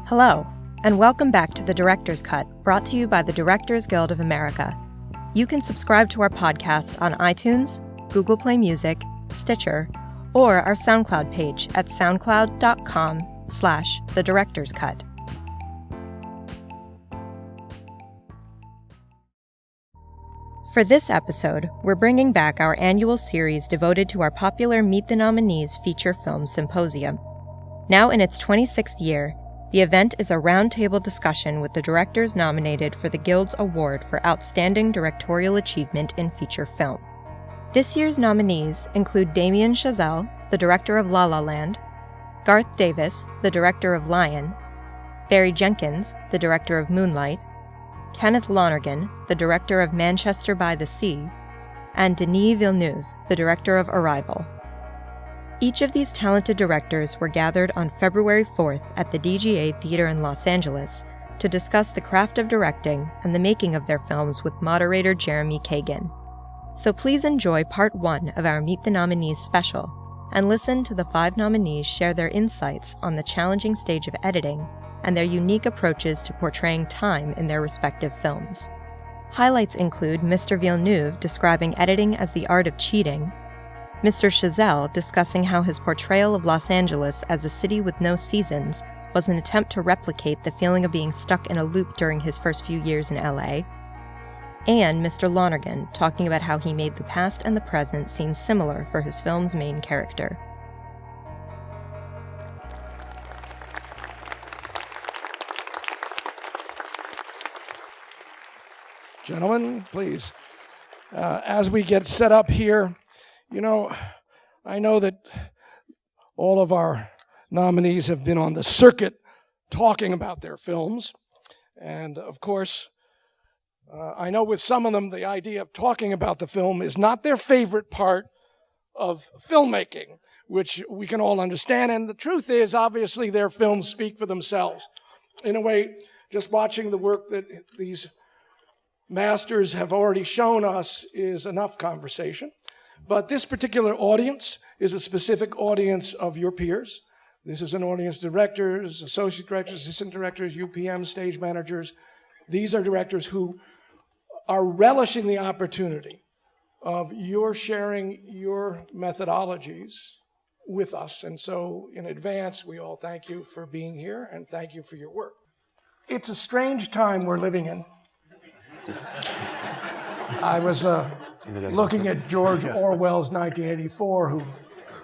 Hello, and welcome back to The Director's Cut, brought to you by the Directors Guild of America. You can subscribe to our podcast on iTunes, Google Play Music, Stitcher, or our SoundCloud page at soundcloud.com/thedirectorscut. For this episode, we're bringing back our annual series devoted to our popular Meet the Nominees feature film symposium. Now in its 26th year, the event is a roundtable discussion with the directors nominated for the Guild's Award for Outstanding Directorial Achievement in Feature Film. This year's nominees include Damien Chazelle, the director of La La Land, Garth Davis, the director of Lion, Barry Jenkins, the director of Moonlight, Kenneth Lonergan, the director of Manchester by the Sea, and Denis Villeneuve, the director of Arrival. Each of these talented directors were gathered on February 4th at the DGA Theater in Los Angeles to discuss the craft of directing and the making of their films with moderator Jeremy Kagan. So please enjoy part 1 of our Meet the Nominees special and listen to the 5 nominees share their insights on the challenging stage of editing and their unique approaches to portraying time in their respective films. Highlights include Mr. Villeneuve describing editing as the art of cheating, Mr. Chazelle discussing how his portrayal of Los Angeles as a city with no seasons was an attempt to replicate the feeling of being stuck in a loop during his first few years in LA, and Mr. Lonergan talking about how he made the past and the present seem similar for his film's main character. Gentlemen, please. As we get set up here, I know that all of our nominees have been on the circuit talking about their films. And of course, I know with some of them, the idea of talking about the film is not their favorite part of filmmaking, which we can all understand. And the truth is, obviously, their films speak for themselves. In a way, just watching the work that these masters have already shown us is enough conversation. But this particular audience is a specific audience of your peers. This is an audience of directors, associate directors, assistant directors, UPM, stage managers. These are directors who are relishing the opportunity of your sharing your methodologies with us. And so in advance, we all thank you for being here and thank you for your work. It's a strange time we're living in. I was looking at George Orwell's 1984, who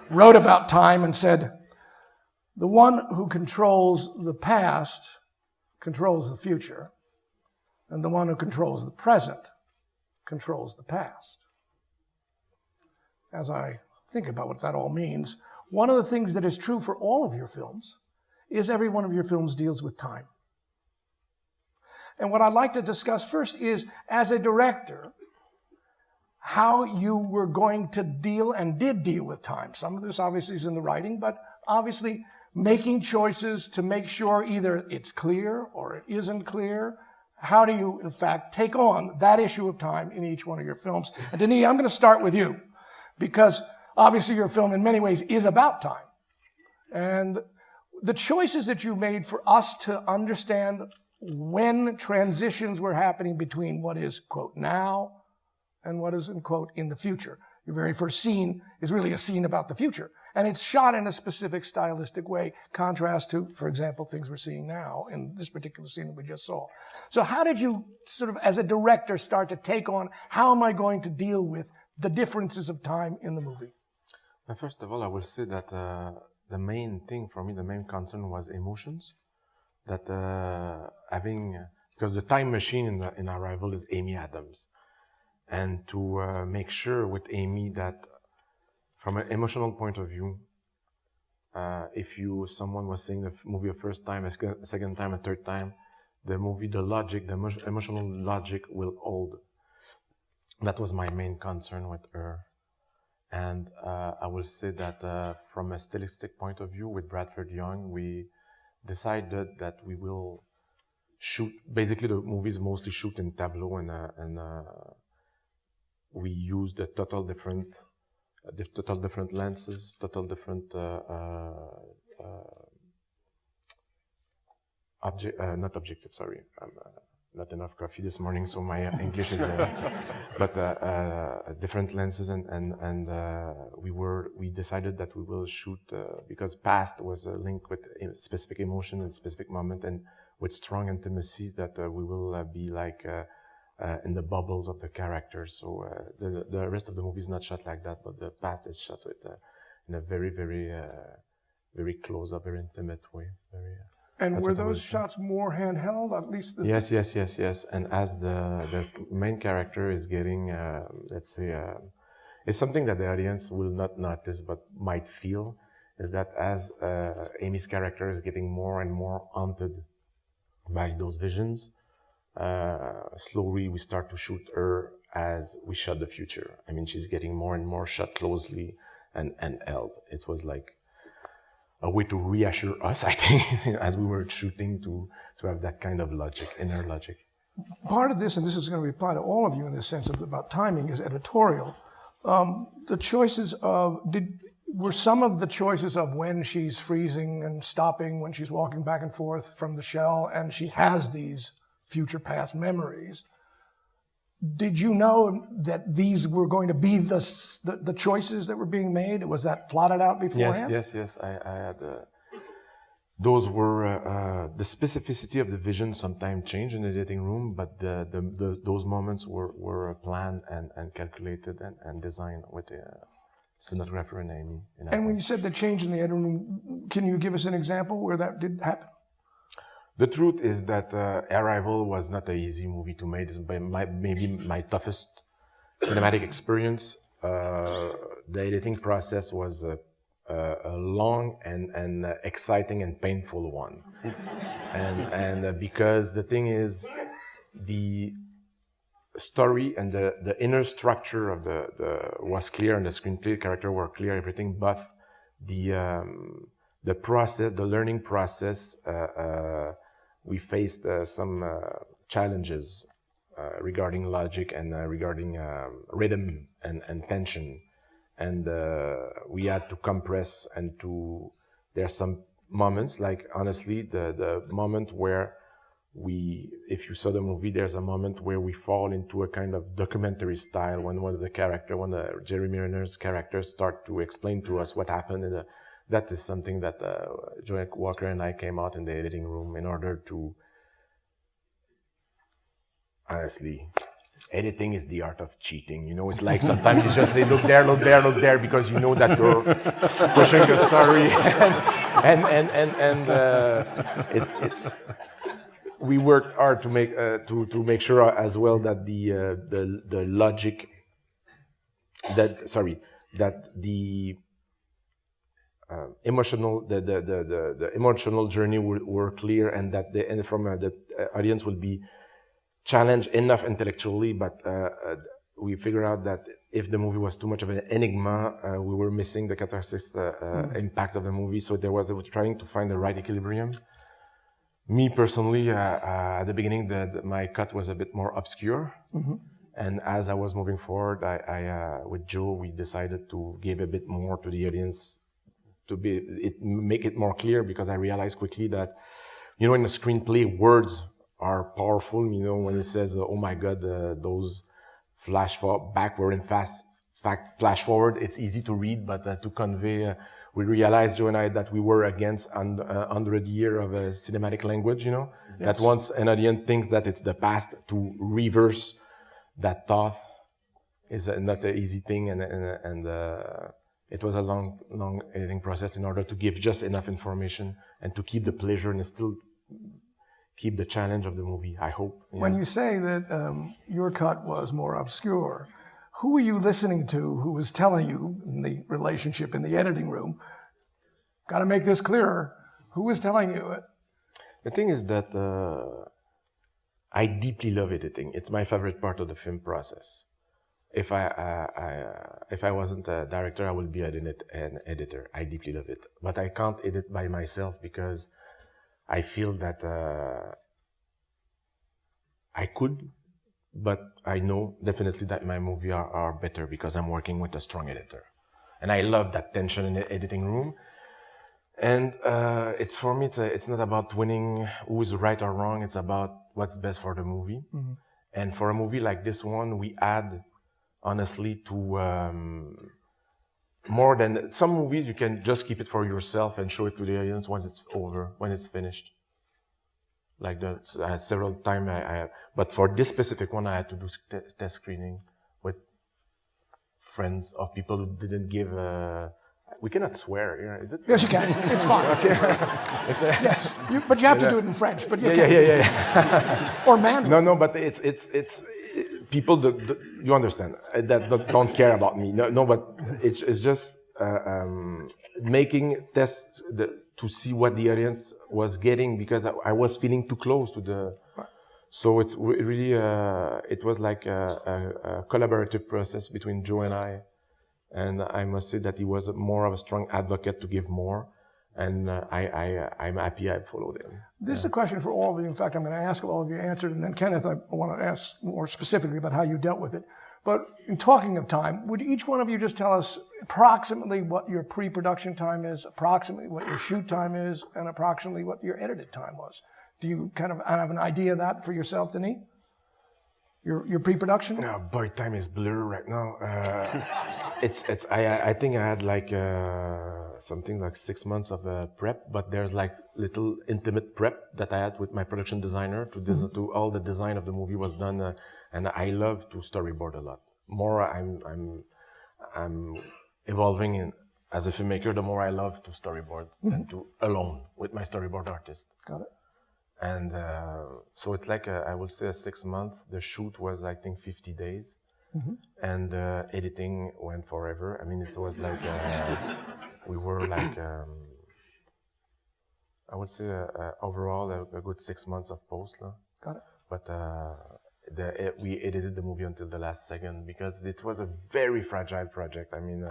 wrote about time and said, "The one who controls the past controls the future, and the one who controls the present controls the past." As I think about what that all means, one of the things that is true for all of your films is every one of your films deals with time. And what I'd like to discuss first is, as a director, how you were going to deal and did deal with time. Some of this obviously is in the writing, but obviously making choices to make sure either it's clear or it isn't clear. How do you, in fact, take on that issue of time in each one of your films? And Denis, I'm going to start with you, because obviously your film in many ways is about time. And the choices that you made for us to understand when transitions were happening between what is, quote, now and what is, in quote, in the future. Your very first scene is really a scene about the future. And it's shot in a specific stylistic way, contrast to, for example, things we're seeing now in this particular scene that we just saw. So how did you sort of, as a director, start to take on, how am I going to deal with the differences of time in the movie? First of all, I will say that the main thing for me, the main concern was emotions. That because the time machine in Arrival is Amy Adams. And to make sure with Amy that from an emotional point of view, if someone was seeing the movie a first time, a second time, a third time, the emotional logic will hold. That was my main concern with her. And I will say that from a stylistic point of view with Bradford Young, we decided that we will shoot, basically the movies mostly shoot in tableau and we used a total different lenses, total different not objective, sorry. Not enough coffee this morning, so my English is, but different lenses, and we decided that we will shoot because past was linked with a specific emotion and specific moment, and with strong intimacy that we will be like in the bubbles of the characters. So the rest of the movie is not shot like that, but the past is shot with in a very, very, very close up, very intimate way. Very. And were those shots more handheld, at least? Yes. And as the main character is getting, let's say, it's something that the audience will not notice but might feel, is that as Amy's character is getting more and more haunted by those visions, slowly we start to shoot her as we shot the future. I mean, she's getting more and more shot closely and held. It was like a way to reassure us, I think, as we were shooting to have that kind of logic, inner logic. Part of this, and this is going to apply to all of you in the sense of about timing, is editorial. The choices were some of the choices of when she's freezing and stopping, when she's walking back and forth from the shell, and she has these future past memories. Did you know that these were going to be the choices that were being made? Was that plotted out beforehand? Yes. I had those were the specificity of the vision sometimes changed in the editing room, but those moments were planned and calculated and designed with the cinematographer and Amy. And when you said the change in the editing room, can you give us an example where that did happen? The truth is that Arrival was not an easy movie to make. It's maybe my toughest cinematic experience. The editing process was a long and exciting and painful one. and because the thing is, the story and the inner structure of the was clear, and the screenplay character were clear, everything, but the process, the learning process, we faced some challenges regarding logic and regarding rhythm and tension. And we had to compress and there are some moments, like honestly, the moment where if you saw the movie, there's a moment where we fall into a kind of documentary style when one of Jeremy Renner's characters start to explain to us what happened. That is something that Joanne Walker and I came out in the editing room in order to, honestly, editing is the art of cheating. You know, it's like sometimes you just say, look there, because you know that you're pushing the story. It's we worked hard to make sure as well that the logic, that the the emotional journey were clear, and that the audience will be challenged enough intellectually, but we figured out that if the movie was too much of an enigma, we were missing the catharsis impact of the movie. So I was trying to find the right equilibrium. Me personally, at the beginning, my cut was a bit more obscure. Mm-hmm. And as I was moving forward, with Joe, we decided to give a bit more to the audience, make it more clear, because I realized quickly that, in a screenplay, words are powerful. When it says, oh my God, those backward and flash forward, it's easy to read, but to convey, we realized, Joe and I, that we were against 100 years of cinematic language, Yes. That once an audience thinks that it's the past, to reverse that thought is not an easy thing, and it was a long editing process in order to give just enough information and to keep the pleasure and still keep the challenge of the movie, I hope. When you say that your cut was more obscure, who were you listening to who was telling you in the relationship in the editing room, got to make this clearer? Who was telling you it? The thing is that I deeply love editing. It's my favorite part of the film process. If I wasn't a director, I would be an editor. I deeply love it. But I can't edit by myself because I feel that I could, but I know definitely that my movies are better because I'm working with a strong editor. And I love that tension in the editing room. And it's for me, it's not about winning who is right or wrong. It's about what's best for the movie. Mm-hmm. And for a movie like this one, we add, honestly, to more than some movies. You can just keep it for yourself and show it to the audience once it's over, when it's finished. Like I had several times, but for this specific one, I had to do test screening with friends of people who didn't give. We cannot swear, is it? Yes, you can. It's fine. Okay. Yes, but you have to do it in French. But you can. Yeah. Or Mandarin. No, but it's people you understand that don't care about me. No, but it's just making tests to see what the audience was getting, because I was feeling too close to the. So it's really it was like a collaborative process between Joe and I. And I must say that he was more of a strong advocate to give more, and I'm happy I followed him. This is a question for all of you. In fact, I'm going to ask all of you answered, and then Kenneth, I want to ask more specifically about how you dealt with it. But in talking of time, would each one of you just tell us approximately what your pre-production time is, approximately what your shoot time is, and approximately what your edited time was? Do you kind of have an idea of that for yourself, Denis? Your pre-production? No, boy, time is blur right now. I think I had like something like 6 months of prep, but there's like little intimate prep that I had with my production designer to all the design of the movie was done, and I love to storyboard a lot. More I'm evolving as a filmmaker, the more I love to storyboard and to alone with my storyboard artist. Got it. And so it's like I would say 6 months. The shoot was, I think, 50 days, and editing went forever. I mean, it was like we were like I would say overall a good 6 months of post. Got it. But we edited the movie until the last second because it was a very fragile project. I mean,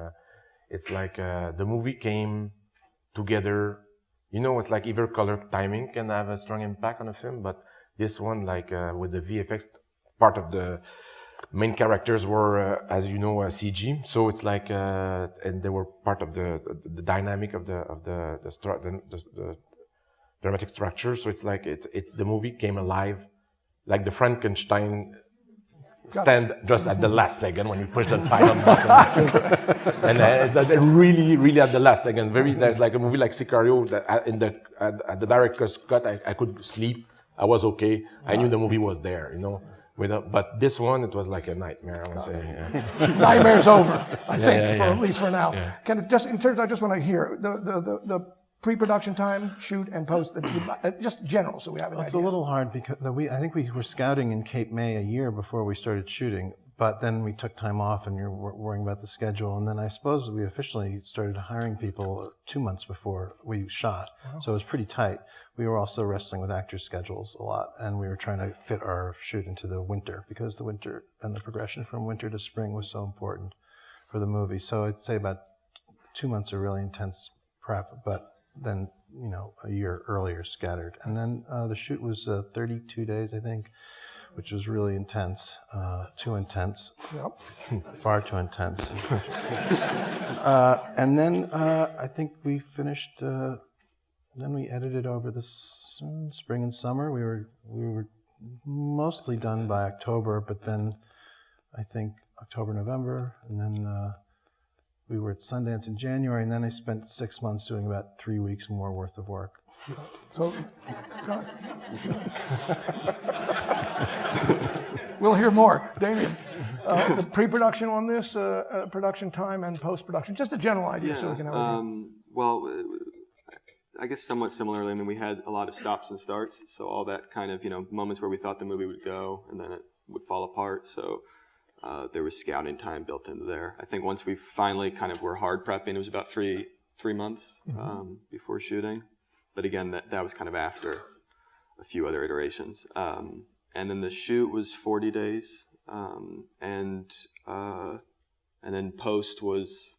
it's like the movie came together. You know, it's like either color timing can have a strong impact on a film, but this one, like with the VFX, part of the main characters were, as you know, CG. So it's like, and they were part of the dynamic of the dramatic structure. So it's like the movie came alive, like the Frankenstein stand just at the last second when you push the final button. And it's really, really at the last second. There's like a movie like Sicario that at the director's cut, I could sleep. I was okay. I knew the movie was there, you know. But this one, it was like a nightmare, I would say. Yeah. Nightmare's over, I think, at least for now. Yeah. Kenneth, just in terms, I just want to hear the pre-production time, shoot, and post, just general, so we have an idea. It's a little hard because I think we were scouting in Cape May a year before we started shooting, but then we took time off and you're worrying about the schedule. And then I suppose we officially started hiring people 2 months before we shot. Wow. So it was pretty tight. We were also wrestling with actors' schedules a lot, and we were trying to fit our shoot into the winter because the winter and the progression from winter to spring was so important for the movie. So I'd say about 2 months of really intense prep, but then, you know, a year earlier scattered. And then the shoot was 32 days, I think, which was really intense, too intense, far too intense. And then I think we finished, then we edited over the spring and summer. We were mostly done by October, but then I think October, November, and then we were at Sundance in January, and then I spent 6 months doing about 3 weeks more worth of work. So, we'll hear more. Damien, the pre-production on this, production time and post-production, just a general idea so we can have a well, I guess somewhat similarly. I mean, we had a lot of stops and starts, so all that kind of, you know, moments where we thought the movie would go and then it would fall apart. So there was scouting time built into there. I think once we finally kind of were hard prepping, it was about three months before shooting. But again, that was kind of after a few other iterations. And then the shoot was 40 days, and then post was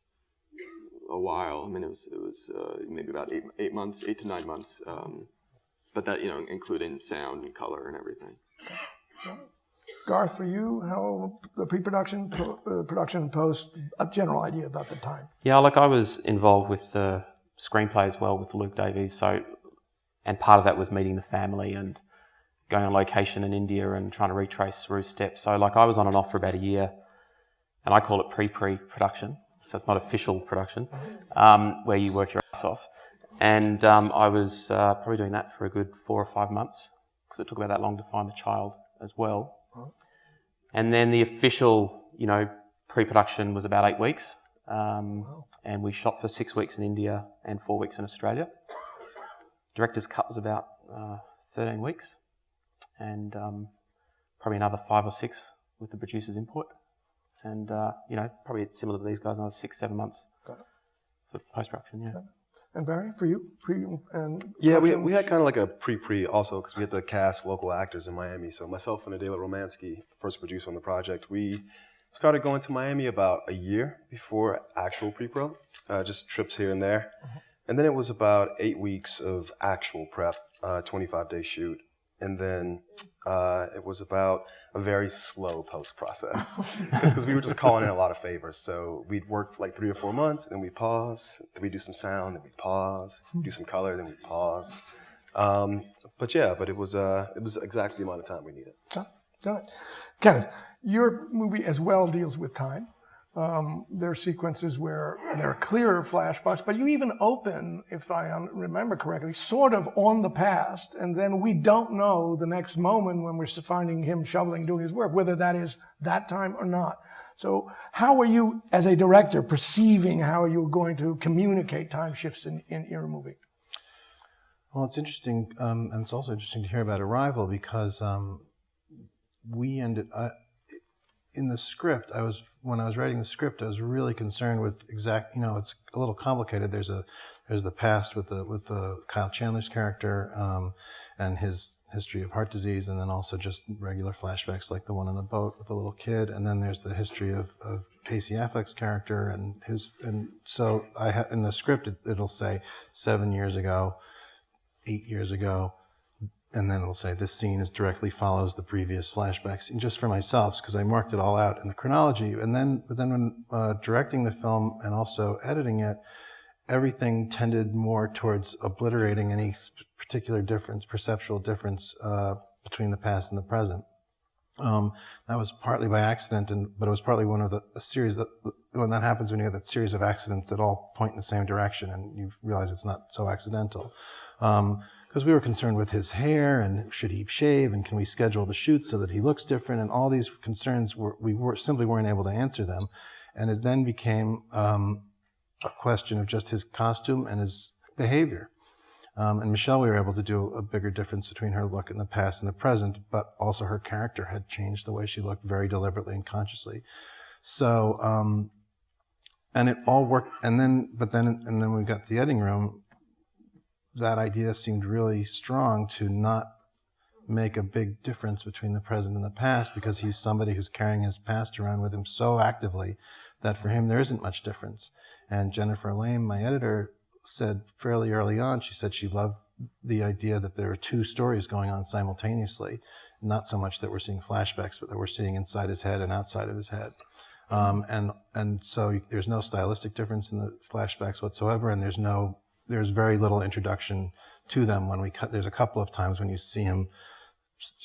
a while. I mean, it was maybe about 8 months, 8 to 9 months. But that, you know, including sound and color and everything. Garth, for you, how the pre-production, production, post, a general idea about the time? Yeah, like I was involved with the screenplay as well with Luke Davies. So, and part of that was meeting the family and going on location in India and trying to retrace Rue's steps. So like I was on and off for about a year, and I call it pre-production. So it's not official production, where you work your ass off. And I was probably doing that for a good 4 or 5 months, because it took about that long to find the child as well. And then the official, pre-production was about 8 weeks. And we shot for 6 weeks in India and 4 weeks in Australia. Director's cut was about 13 weeks, and probably another 5 or 6 with the producer's input. And, probably similar to these guys, another 6-7 months for post-production, yeah. And Barry, for you? Yeah, we had kind of like a pre also, because we had to cast local actors in Miami. So myself and Adela Romansky, first producer on the project, we started going to Miami about a year before actual pre-pro, just trips here and there. And then it was about 8 weeks of actual prep, 25-day shoot. And then it was about a very slow post process. It's because we were just calling in a lot of favors. So we'd work for like 3 or 4 months, and then we'd pause, then we'd do some sound, then we'd pause, do some color, then we'd pause. But it was exactly the amount of time we needed. Got it. Kenneth, your movie as well deals with time. There are sequences where there are clearer flashbacks, but you even open, if I remember correctly, sort of on the past, and then we don't know the next moment when we're finding him shoveling, doing his work, whether that is that time or not. So how are you, as a director, perceiving how you're going to communicate time shifts in your movie? Well, it's interesting, and it's also interesting to hear about Arrival, because we ended in the script. When I was writing the script, I was really concerned with it's a little complicated. There's the past with the Kyle Chandler's character and his history of heart disease, and then also just regular flashbacks like the one on the boat with the little kid, and then there's the history of Casey Affleck's character and so in the script it'll say 7 years ago, 8 years ago. And then it'll say this scene directly follows the previous flashback scene, just for myself, because I marked it all out in the chronology. But then when directing the film and also editing it, everything tended more towards obliterating any particular perceptual difference between the past and the present. That was partly by accident, but it was partly one of a series when that happens, when you have that series of accidents that all point in the same direction, and you realize it's not so accidental. Because we were concerned with his hair, and should he shave, and can we schedule the shoot so that he looks different, and all these concerns we simply weren't able to answer them. And it then became a question of just his costume and his behavior. And Michelle, we were able to do a bigger difference between her look in the past and the present, but also her character had changed the way she looked very deliberately and consciously. So, and it all worked, and then we got to the editing room. That idea seemed really strong to not make a big difference between the present and the past, because he's somebody who's carrying his past around with him so actively that for him there isn't much difference. And Jennifer Lame, my editor, said fairly early on, she said she loved the idea that there are 2 stories going on simultaneously, not so much that we're seeing flashbacks, but that we're seeing inside his head and outside of his head. And so there's no stylistic difference in the flashbacks whatsoever, and there's very little introduction to them when we cut. There's a couple of times when you see him,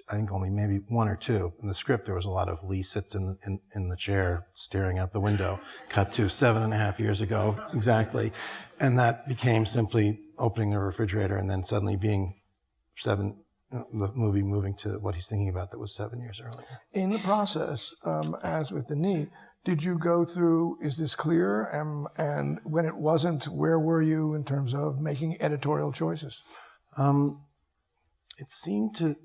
I think only maybe 1 or 2. In the script, there was a lot of Lee sits in the chair staring out the window, cut to 7.5 years ago, exactly. And that became simply opening the refrigerator and then suddenly being the movie moving to what he's thinking about that was 7 years earlier. In the process, as with Denis, did you go through, is this clear? And when it wasn't, where were you in terms of making editorial choices? It seemed to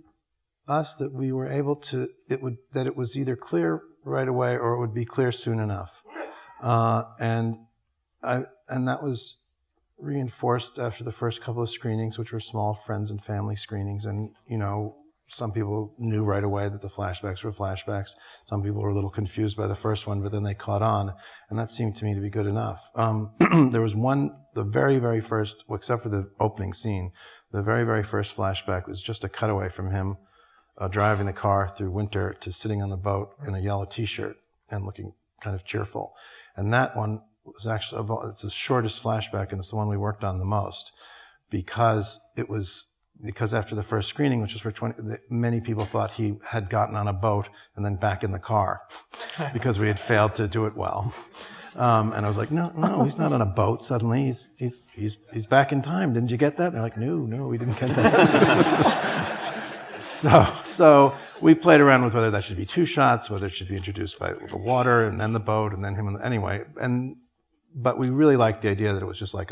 us that we were able to, that it was either clear right away or it would be clear soon enough. And that was reinforced after the first couple of screenings, which were small friends and family screenings. And, some people knew right away that the flashbacks were flashbacks. Some people were a little confused by the first one, but then they caught on, and that seemed to me to be good enough. There was the very, very first, well, except for the opening scene, the very, very first flashback was just a cutaway from him driving the car through winter to sitting on the boat in a yellow T-shirt and looking kind of cheerful. And that one was actually, it's the shortest flashback, and it's the one we worked on the most, because after the first screening, which was for 20, many people thought he had gotten on a boat and then back in the car because we had failed to do it well. And I was like, no, he's not on a boat suddenly. He's back in time. Didn't you get that? And they're like, no, we didn't get that. So we played around with whether that should be 2 shots, whether it should be introduced by the water and then the boat and then him. Anyway, but we really liked the idea that it was just like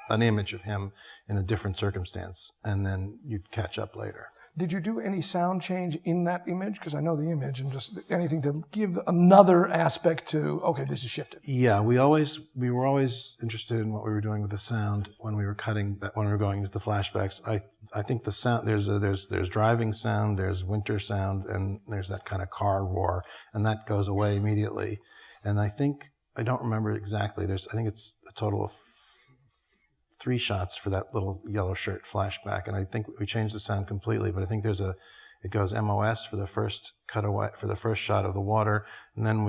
an image of him in a different circumstance, and then you'd catch up later. Did you do any sound change in that image? Because I know the image, and just anything to give another aspect to, okay, this is shifted. Yeah, we were always interested in what we were doing with the sound when we were going into the flashbacks. I think the sound, there's driving sound, there's winter sound, and there's that kind of car roar, and that goes away immediately. And I don't remember exactly, I think it's a total of 3 shots for that little yellow shirt flashback, and I think we changed the sound completely, but I think it goes MOS for the first cutaway, for the first shot of the water, and then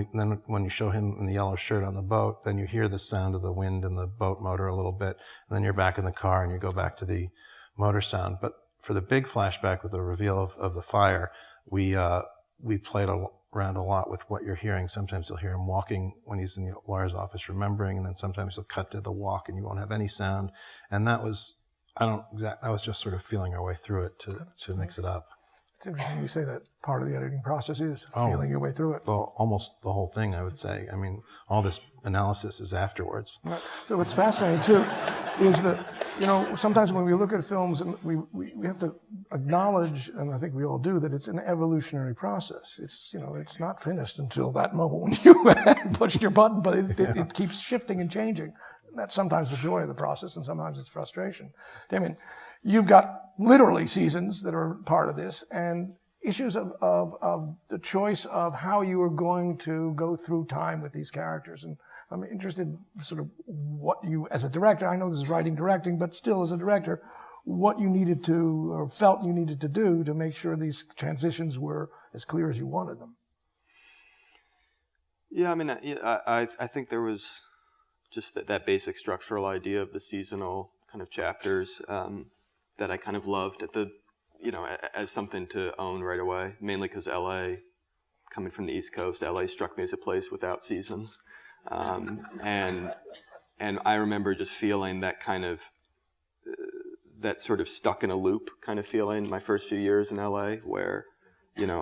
when you show him in the yellow shirt on the boat, then you hear the sound of the wind and the boat motor a little bit, and then you're back in the car and you go back to the motor sound. But for the big flashback with the reveal of the fire, we played around a lot with what you're hearing. Sometimes you'll hear him walking when he's in the lawyer's office remembering, and then sometimes he'll cut to the walk and you won't have any sound. And that was just sort of feeling our way through it to mix it up. It's interesting you say that part of the editing process is feeling your way through it. Well, almost the whole thing, I would say. I mean, all this analysis is afterwards. Right. So what's fascinating too is that, sometimes when we look at films, and we have to acknowledge, and I think we all do, that it's an evolutionary process. It's not finished until that moment when you pushed your button, but it keeps shifting and changing. That's sometimes the joy of the process, and sometimes it's frustration. Damien, you've got literally seasons that are part of this, and issues of the choice of how you are going to go through time with these characters. And I'm interested sort of what you, as a director, I know this is writing, directing, but still as a director, what you needed to, or felt you needed to do to make sure these transitions were as clear as you wanted them. Yeah, I mean, I think there was just that basic structural idea of the seasonal kind of chapters that I kind of loved as something to own right away, mainly because LA, coming from the East Coast, LA struck me as a place without seasons. And I remember just feeling that kind of, that sort of stuck in a loop kind of feeling my first few years in LA, where,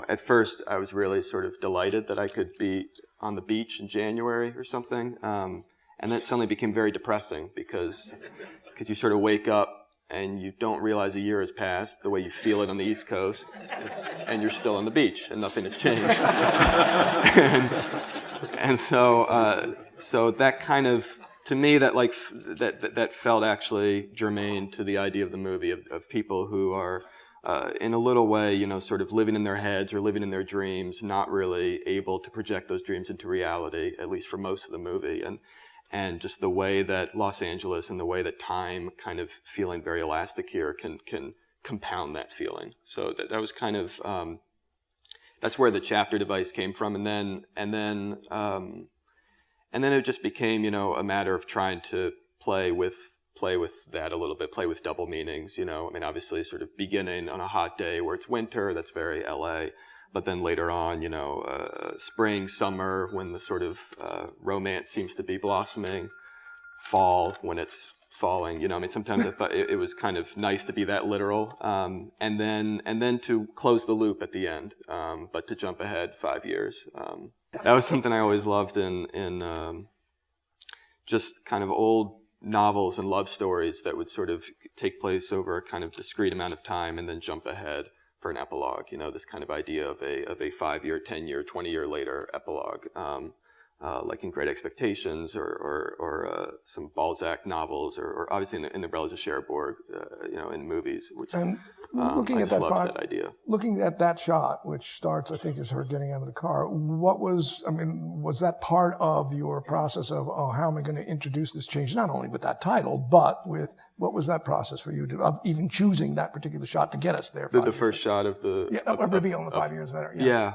at first I was really sort of delighted that I could be on the beach in January or something. And that suddenly became very depressing because you sort of wake up and you don't realize a year has passed the way you feel it on the East Coast, and you're still on the beach and nothing has changed. and so that kind of, to me, that felt actually germane to the idea of the movie, of people who are in a little way, sort of living in their heads or living in their dreams, not really able to project those dreams into reality, at least for most of the movie. And just the way that Los Angeles and the way that time kind of feeling very elastic here can compound that feeling. So that was kind of, that's where the chapter device came from. And then it just became, a matter of trying to play with that a little bit, play with double meanings, I mean, obviously sort of beginning on a hot day where it's winter, that's very LA. But then later on, spring, summer, when the sort of romance seems to be blossoming, fall, when it's falling, I mean, sometimes I thought it was kind of nice to be that literal, and then to close the loop at the end, but to jump ahead 5 years. That was something I always loved in just kind of old novels and love stories that would sort of take place over a kind of discrete amount of time and then jump ahead for an epilogue, this kind of idea of a 5-year, 10-year, 20-year later epilogue, like in Great Expectations or some Balzac novels, or obviously in the Bells of Cherbourg, in movies, which looking I at just loved that idea. Looking at that shot, which starts, I think, as her getting out of the car, was that part of your process of, how am I going to introduce this change, not only with that title, but with, what was that process for you of even choosing that particular shot to get us there? The first shot of the... Yeah, reveal in the 5 years later. Yeah.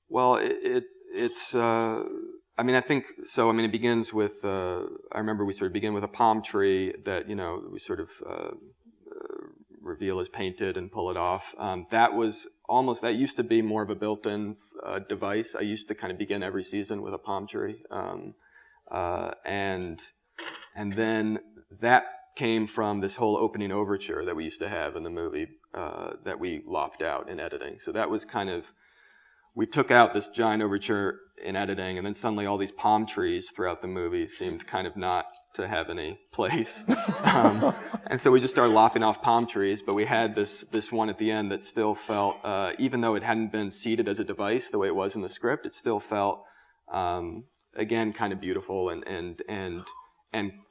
Well, it's I mean, I think so. I mean, it begins with. I remember we sort of begin with a palm tree that we sort of reveal is painted and pull it off. That used to be more of a built-in device. I used to kind of begin every season with a palm tree, and then that came from this whole opening overture that we used to have in the movie that we lopped out in editing. So that was kind of. We took out this giant overture in editing, and then suddenly all these palm trees throughout the movie seemed kind of not to have any place. And so we just started lopping off palm trees, but we had this one at the end that still felt, even though it hadn't been seeded as a device the way it was in the script, it still felt, again, kind of beautiful and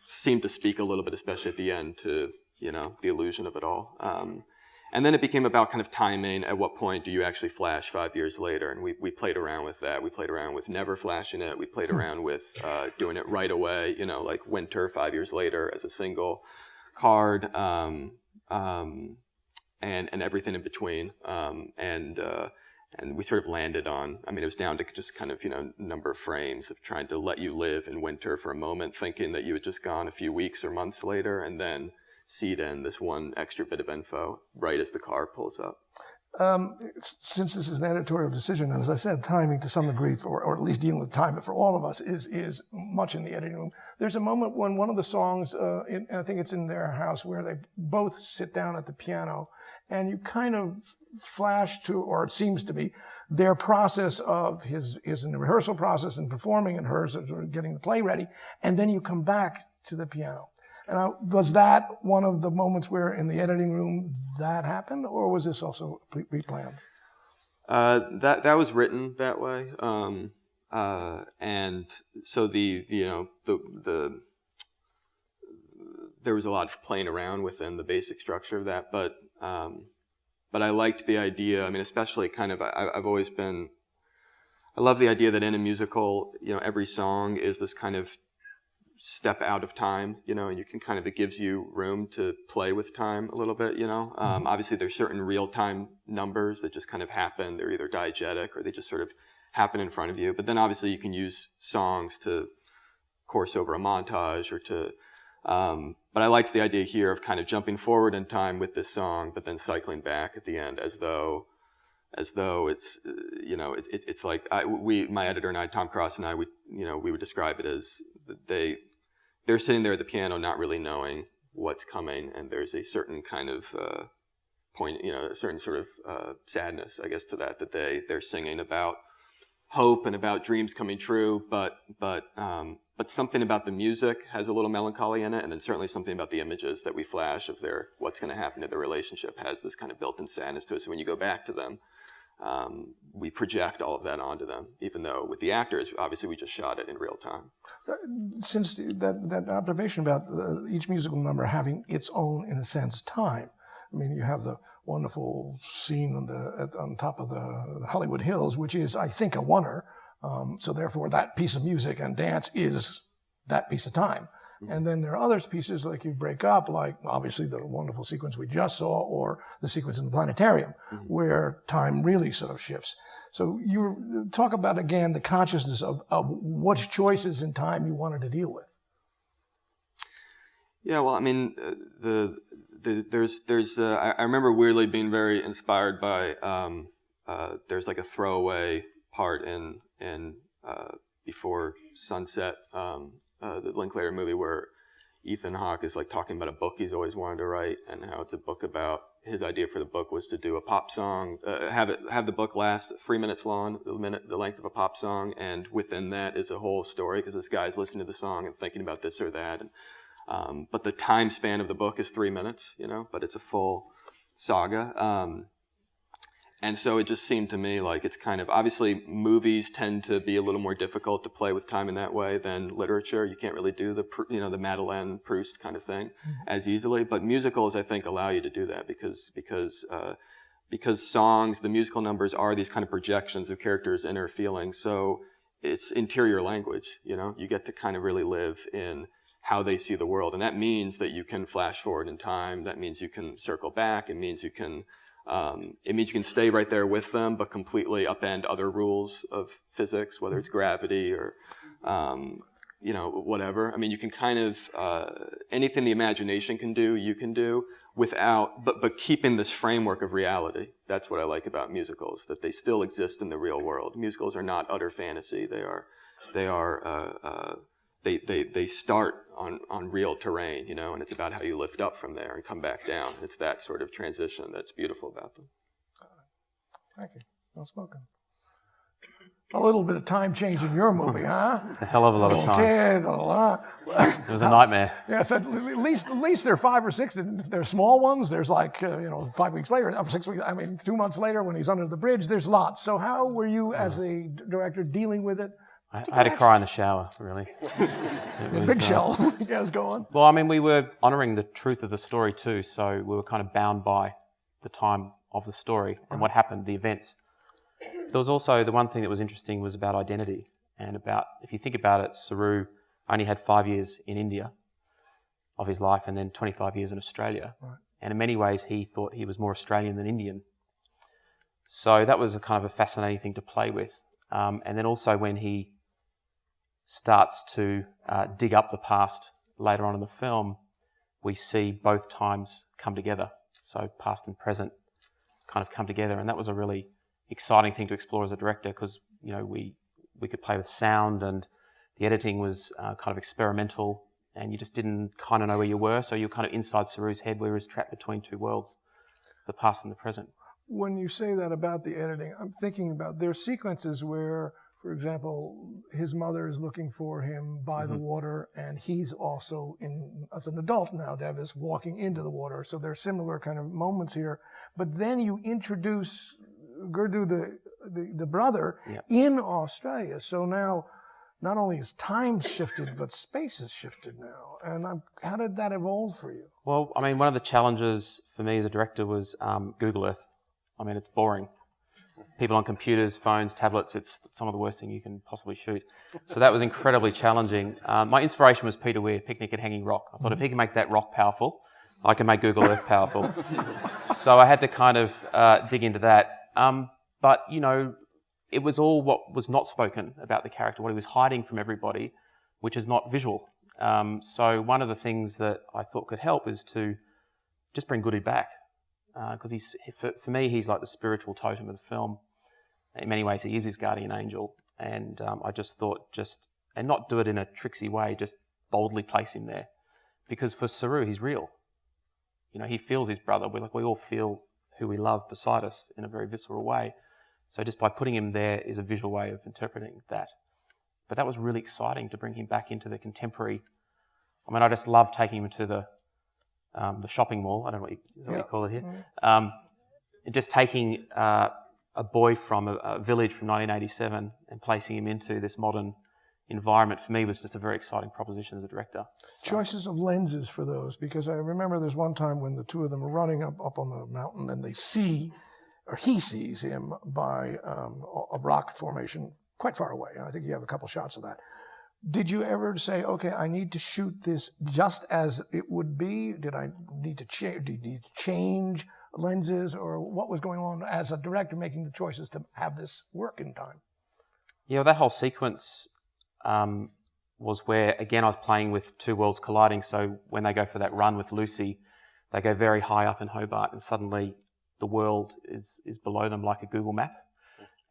seemed to speak a little bit, especially at the end, to, the illusion of it all. And then it became about kind of timing. At what point do you actually flash 5 years later? And we played around with that. We played around with never flashing it. We played around with doing it right away, like Winter 5 years later as a single card, and everything in between. And we sort of landed on, I mean, it was down to just kind of, number of frames of trying to let you live in Winter for a moment, thinking that you had just gone a few weeks or months later, and then seed in this one extra bit of info right as the car pulls up. Since this is an editorial decision, and as I said, timing to some degree, or at least dealing with time for all of us, is much in the editing room. There's a moment when one of the songs, I think it's in their house, where they both sit down at the piano, and you kind of flash to, or it seems to be, their process of his in the rehearsal process and performing, and hers getting the play ready, and then you come back to the piano. And was that one of the moments where in the editing room that happened, or was this also pre-planned? That was written that way, and so there was a lot of playing around within the basic structure of that, but I liked the idea. I mean, especially kind of I love the idea that in a musical, every song is this kind of step out of time, and you can kind of, it gives you room to play with time a little bit, Obviously there's certain real-time numbers that just kind of happen. They're either diegetic or they just sort of happen in front of you. But then obviously you can use songs to course over a montage or to, but I liked the idea here of kind of jumping forward in time with this song, but then cycling back at the end as though it's, it's like my editor and I, Tom Cross and I, we would describe it as they're sitting there at the piano not really knowing what's coming, and there's a certain kind of point, a certain sort of sadness, I guess, to that they're singing about hope and about dreams coming true, but something about the music has a little melancholy in it, and then certainly something about the images that we flash of what's going to happen to their relationship has this kind of built-in sadness to it. So when you go back to them, we project all of that onto them, even though with the actors, obviously we just shot it in real time. Since that observation about each musical number having its own, in a sense, time. I mean, you have the wonderful scene on top of the Hollywood Hills, which is, I think, a oneer. So therefore, that piece of music and dance is that piece of time. And then there are other pieces like you break up, like obviously the wonderful sequence we just saw, or the sequence in the planetarium, where time really sort of shifts. So you talk about, again, the consciousness of which choices in time you wanted to deal with. Yeah, well, I mean, I remember weirdly being very inspired by, there's like a throwaway part in Before Sunset, the Linklater movie, where Ethan Hawke is like talking about a book he's always wanted to write, and how it's a book about, his idea for the book was to do a pop song, have the book last 3 minutes long, the length of a pop song, and within that is a whole story, because this guy's listening to the song and thinking about this or that, and but the time span of the book is 3 minutes, but it's a full saga. And so it just seemed to me like it's kind of, obviously movies tend to be a little more difficult to play with time in that way than literature. You can't really do the Madeleine Proust kind of thing as easily. But musicals, I think, allow you to do that because songs, the musical numbers are these kind of projections of characters' inner feelings. So it's interior language, you get to kind of really live in how they see the world. And that means that you can flash forward in time. That means you can circle back. It means you can stay right there with them, but completely upend other rules of physics, whether it's gravity or whatever. I mean, you can kind of, anything the imagination can do, you can do without, but keeping this framework of reality. That's what I like about musicals, that they still exist in the real world. Musicals are not utter fantasy. They start on real terrain, and it's about how you lift up from there and come back down. It's that sort of transition that's beautiful about them. Thank you. Well spoken. A little bit of time change in your movie, huh? A hell of a lot of time. It was a nightmare. Yeah, so at least there are 5 or 6. If they're small ones, there's 5 weeks later, 6 weeks. 2 months later when he's under the bridge. There's lots. So how were you as a director dealing with it? I had to cry in the shower, really. Big shell. Yeah, it's going. Well, I mean, we were honouring the truth of the story too, so we were kind of bound by the time of the story and what happened, the events. There was also, the one thing that was interesting was about identity and about, if you think about it, Saru only had 5 years in India of his life and then 25 years in Australia. Right. And in many ways, he thought he was more Australian than Indian. So that was a kind of a fascinating thing to play with. And then also when he starts to dig up the past later on in the film, we see both times come together. So past and present kind of come together. And that was a really exciting thing to explore as a director because, we could play with sound and the editing was kind of experimental and you just didn't kind of know where you were. So you're kind of inside Saru's head where he was trapped between two worlds, the past and the present. When you say that about the editing, I'm thinking about there are sequences where, for example, his mother is looking for him by the water, and he's also, as an adult now, Davis, walking into the water. So there are similar kind of moments here. But then you introduce Gurdu, the brother, in Australia. So now, not only is time shifted, but space has shifted now. And how did that evolve for you? Well, I mean, one of the challenges for me as a director was Google Earth. I mean, it's boring. People on computers, phones, tablets, it's some of the worst thing you can possibly shoot. So that was incredibly challenging. My inspiration was Peter Weir, Picnic at Hanging Rock. I thought if he can make that rock powerful, I can make Google Earth powerful. So I had to kind of dig into that. But, it was all what was not spoken about the character, what he was hiding from everybody, which is not visual. So one of the things that I thought could help is to just bring Guru back. Because for me, he's like the spiritual totem of the film. In many ways, he is his guardian angel. And I just thought and not do it in a tricksy way, just boldly place him there. Because for Saru, he's real. He feels his brother. We all feel who we love beside us in a very visceral way. So just by putting him there is a visual way of interpreting that. But that was really exciting to bring him back into the contemporary. I mean, I just love taking him to the shopping mall. I don't know what you call it here. Just taking a boy from a village from 1987 and placing him into this modern environment for me was just a very exciting proposition as a director. So. Choices of lenses for those, because I remember there's one time when the two of them are running up on the mountain and he sees him by a rock formation quite far away. And I think you have a couple shots of that. Did you ever say, okay, I need to shoot this just as it would be? Did I need to change lenses, or what was going on as a director making the choices to have this work in time? Yeah, that whole sequence was where, again, I was playing with two worlds colliding. So when they go for that run with Lucy, they go very high up in Hobart and suddenly the world is below them like a Google map.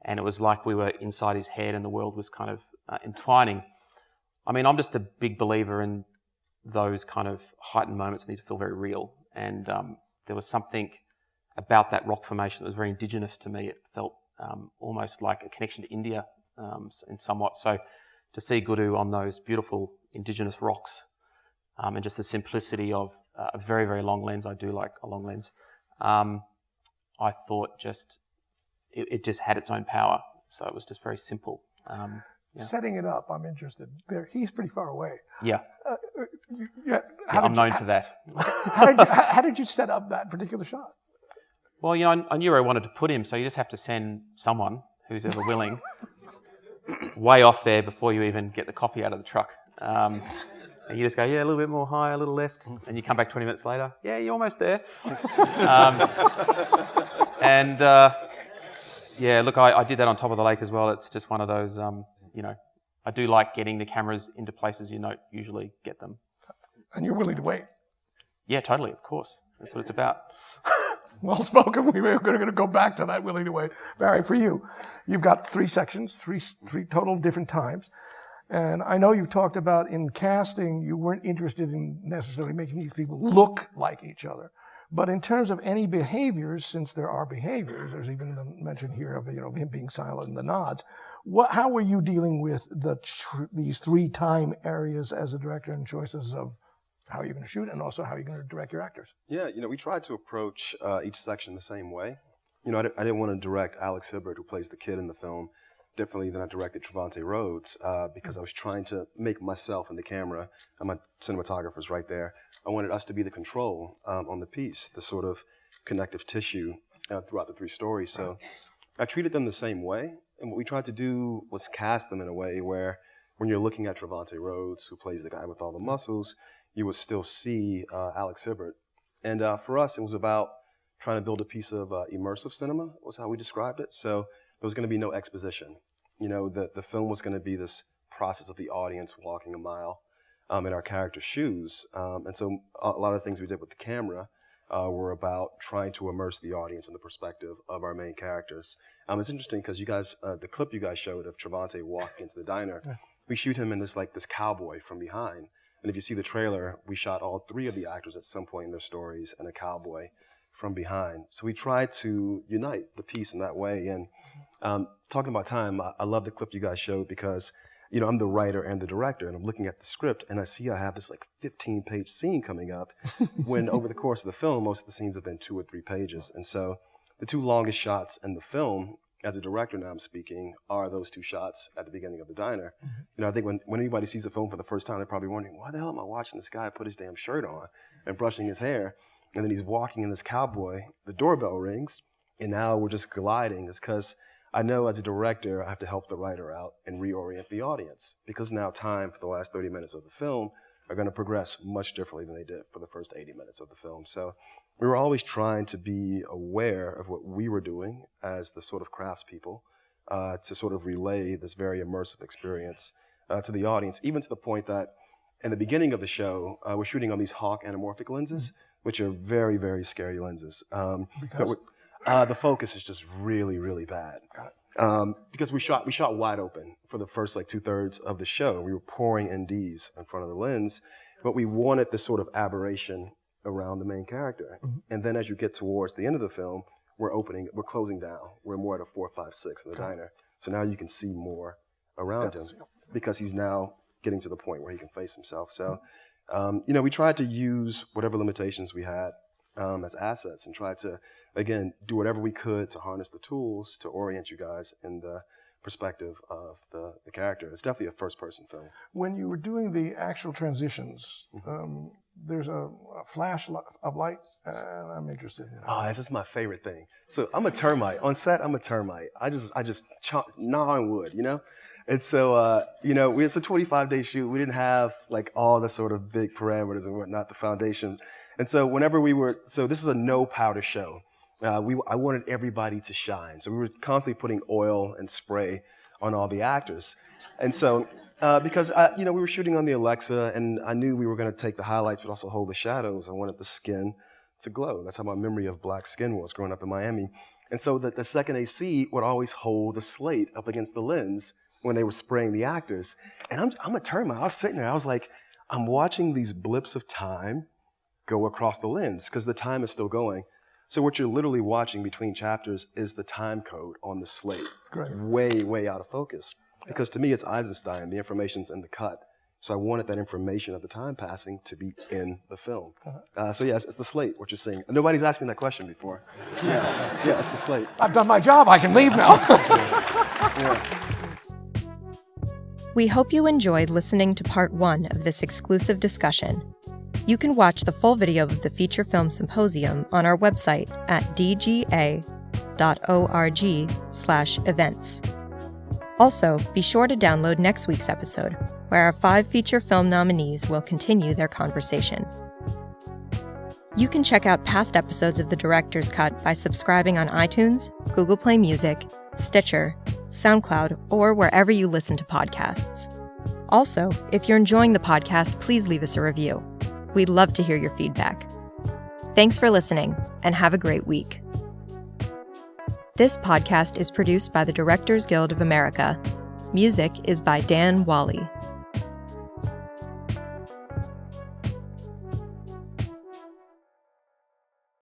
And it was like we were inside his head and the world was kind of entwining. I mean, I'm just a big believer in those kind of heightened moments need to feel very real. And there was something about that rock formation that was very indigenous to me. It felt almost like a connection to India in somewhat. So to see Guru on those beautiful indigenous rocks and just the simplicity of a very, very long lens, I do like a long lens, I thought it just had its own power. So it was just very simple. Setting it up, I'm interested. He's pretty far away. Yeah. I'm known for that. How did you set up that particular shot? Well, I knew where I wanted to put him, so you just have to send someone who's ever willing way off there before you even get the coffee out of the truck. And you just go, yeah, a little bit more high, a little left, and you come back 20 minutes later, yeah, you're almost there. Yeah, look, I did that on top of the lake as well. It's just one of those, I do like getting the cameras into places you don't usually get them. And you're willing to wait. Yeah, totally, of course. That's what it's about. Well spoken. We're going to go back to that willing to wait. Barry, for you, you've got 3 sections, three total different times. And I know you've talked about in casting, you weren't interested in necessarily making these people look like each other. But in terms of any behaviors, since there are behaviors, there's even the mention here of him being silent and the nods. How were you dealing with these 3 time areas as a director and choices of how you're going to shoot and also how you're going to direct your actors? Yeah, we tried to approach each section the same way. I didn't want to direct Alex Hibbert, who plays the kid in the film, differently than I directed Trevante Rhodes, because I was trying to make myself and the camera, and my cinematographer's right there, I wanted us to be the control on the piece, the sort of connective tissue throughout the 3 stories. So I treated them the same way, and what we tried to do was cast them in a way where when you're looking at Trevante Rhodes, who plays the guy with all the muscles, you would still see Alex Hibbert. And for us, it was about trying to build a piece of immersive cinema, was how we described it. So there was going to be no exposition. The film was going to be this process of the audience walking a mile in our character's shoes. And so a lot of the things we did with the camera were about trying to immerse the audience in the perspective of our main characters. It's interesting because you guys, the clip you guys showed of Trevante walking into the diner, we shoot him in this cowboy from behind. And if you see the trailer, we shot all 3 of the actors at some point in their stories and a cowboy from behind. So we tried to unite the piece in that way. And talking about time, I love the clip you guys showed because, I'm the writer and the director, and I'm looking at the script, and I see I have this 15-page scene coming up, when over the course of the film, most of the scenes have been 2 or 3 pages. And so the 2 longest shots in the film, as a director now I'm speaking, are those 2 shots at the beginning of the diner. I think when anybody sees the film for the first time, they're probably wondering, why the hell am I watching this guy put his damn shirt on and brushing his hair? And then he's walking in this cowboy, the doorbell rings, and now we're just gliding. It's because I know as a director, I have to help the writer out and reorient the audience, because now time for the last 30 minutes of the film are going to progress much differently than they did for the first 80 minutes of the film. So we were always trying to be aware of what we were doing as the sort of craftspeople to sort of relay this very immersive experience to the audience, even to the point that in the beginning of the show, we're shooting on these Hawk anamorphic lenses, which are very, very scary lenses. Because? The focus is just really, really bad. Because we shot wide open for the first 2/3 of the show. We were pouring NDs in front of the lens, but we wanted this sort of aberration around the main character. And then as you get towards the end of the film, we're closing down. We're more at a 4, 5, 6 in the diner. So now you can see more around him because he's now getting to the point where he can face himself. So, we tried to use whatever limitations we had as assets and try to, again, do whatever we could to harness the tools to orient you guys in the perspective of the character. It's definitely a first-person film. When you were doing the actual transitions, there's a flash of light, and I'm interested in that. Oh, that's just my favorite thing. So I'm a termite. On set, I'm a termite. I just gnaw on wood, And so, it's a 25-day shoot. We didn't have all the sort of big parameters and whatnot, the foundation. And so this is a no powder show. I wanted everybody to shine. So we were constantly putting oil and spray on all the actors. And so, because, we were shooting on the Alexa, and I knew we were going to take the highlights but also hold the shadows. I wanted the skin to glow. That's how my memory of black skin was growing up in Miami. And so the second AC would always hold the slate up against the lens when they were spraying the actors. And I'm a termite. I was sitting there. I was like, I'm watching these blips of time go across the lens because the time is still going. So what you're literally watching between chapters is the time code on the slate. Great. Way, way out of focus. Because to me, it's Eisenstein. The information's in the cut. So I wanted that information of the time passing to be in the film. So yes, it's the slate, what you're seeing. Nobody's asked me that question before. Yeah, it's the slate. I've done my job. I can leave now. We hope you enjoyed listening to part 1 of this exclusive discussion. You can watch the full video of the Feature Film Symposium on our website at dga.org/events. Also, be sure to download next week's episode, where our 5 feature film nominees will continue their conversation. You can check out past episodes of The Director's Cut by subscribing on iTunes, Google Play Music, Stitcher, SoundCloud, or wherever you listen to podcasts. Also, if you're enjoying the podcast, please leave us a review. We'd love to hear your feedback. Thanks for listening, and have a great week. This podcast is produced by the Directors Guild of America. Music is by Dan Wally.